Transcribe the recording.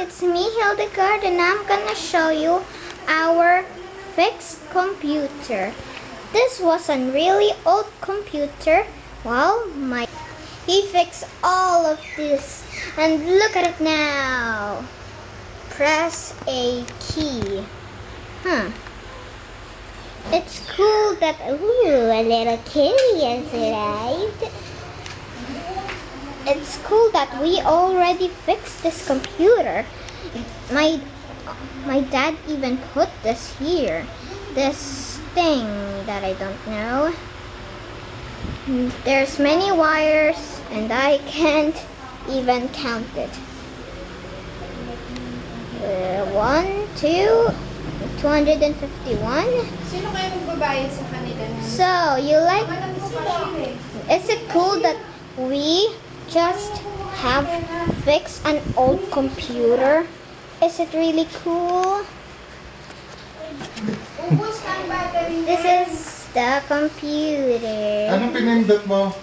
it's me, Hilde, and I'm gonna show you our fixed computer. This was a really old computer. Well, he fixed all of this, and look at it now. Press a key. It's cool that a little kitty has arrived. It's cool that we already fixed this computer. My dad even put this here. This thing that I don't know. There's many wires and I can't even count it. 251. Sino kayo magbabayad sa kanila? So, you like... Is it cool that we just have fixed an old computer? Is it really cool? This is the computer. Anong pinindot mo?